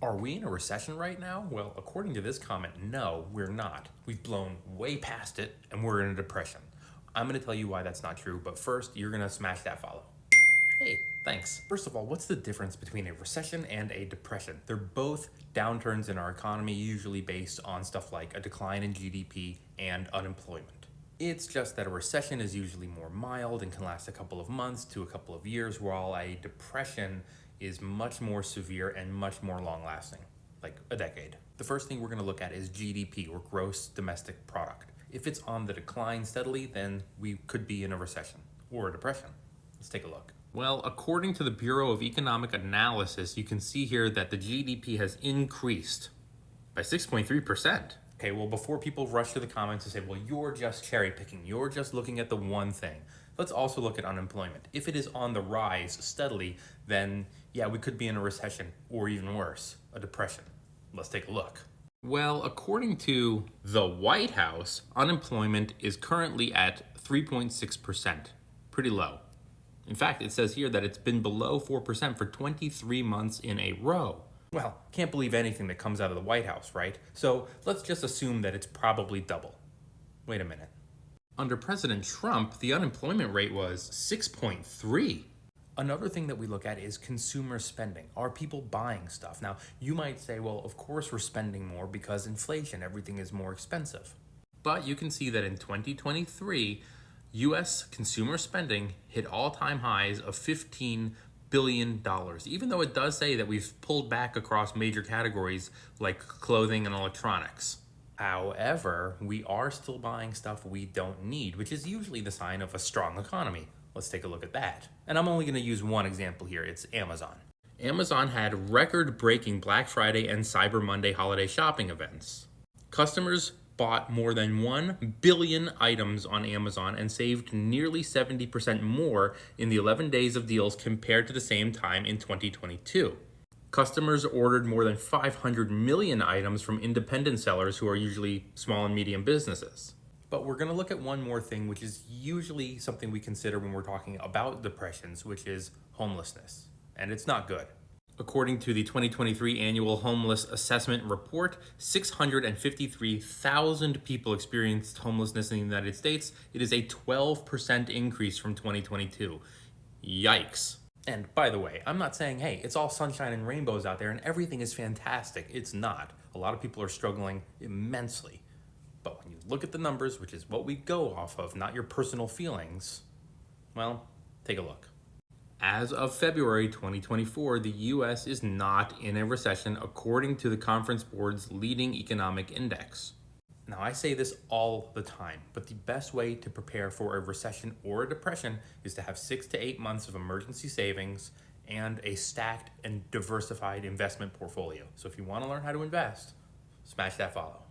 Are we in a recession right now? Well, according to this comment, no, we're not. We've blown way past it and we're in a depression. I'm going to tell you why that's not true, but first, you're going to smash that follow. Hey, thanks. First of all, what's the difference between a recession and a depression? They're both downturns in our economy, usually based on stuff like a decline in GDP and unemployment. It's just that a recession is usually more mild and can last a couple of months to a couple of years, while a depression is much more severe and much more long lasting, like a decade. The first thing we're going to look at is GDP, or gross domestic product. If it's on the decline steadily, then we could be in a recession or a depression. Let's take a look. Well, according to the Bureau of Economic Analysis, you can see here that the GDP has increased by 6.3%. Okay, well, before people rush to the comments and say, well, you're just cherry picking, you're just looking at the one thing, let's also look at unemployment. If it is on the rise steadily, then yeah, we could be in a recession, or even worse, a depression. Let's take a look. Well, according to the White House, unemployment is currently at 3.6%, pretty low. In fact, it says here that it's been below 4% for 23 months in a row. Well, can't believe anything that comes out of the White House, right? So let's just assume that it's probably double. Wait a minute. Under President Trump, the unemployment rate was 6.3. Another thing that we look at is consumer spending. Are people buying stuff? Now, you might say, well, of course we're spending more because inflation, everything is more expensive. But you can see that in 2023, U.S. consumer spending hit all-time highs of $15 billion, even though it does say that we've pulled back across major categories like clothing and electronics. However, we are still buying stuff we don't need, which is usually the sign of a strong economy. Let's take a look at that. And I'm only going to use one example here. It's Amazon. Amazon had record-breaking Black Friday and Cyber Monday holiday shopping events. Customers bought more than 1 billion items on Amazon and saved nearly 70% more in the 11 days of deals compared to the same time in 2022. Customers ordered more than 500 million items from independent sellers who are usually small and medium businesses. But we're going to look at one more thing, which is usually something we consider when we're talking about depressions, which is homelessness. And it's not good. According to the 2023 Annual Homeless Assessment Report, 653,000 people experienced homelessness in the United States. It is a 12% increase from 2022. Yikes. And by the way, I'm not saying, hey, it's all sunshine and rainbows out there and everything is fantastic. It's not. A lot of people are struggling immensely. But when you look at the numbers, which is what we go off of, not your personal feelings, well, take a look. As of February 2024, the U.S. is not in a recession according to the Conference Board's leading economic index. Now, I say this all the time, but the best way to prepare for a recession or a depression is to have 6 to 8 months of emergency savings and a stacked and diversified investment portfolio. So if you want to learn how to invest, smash that follow.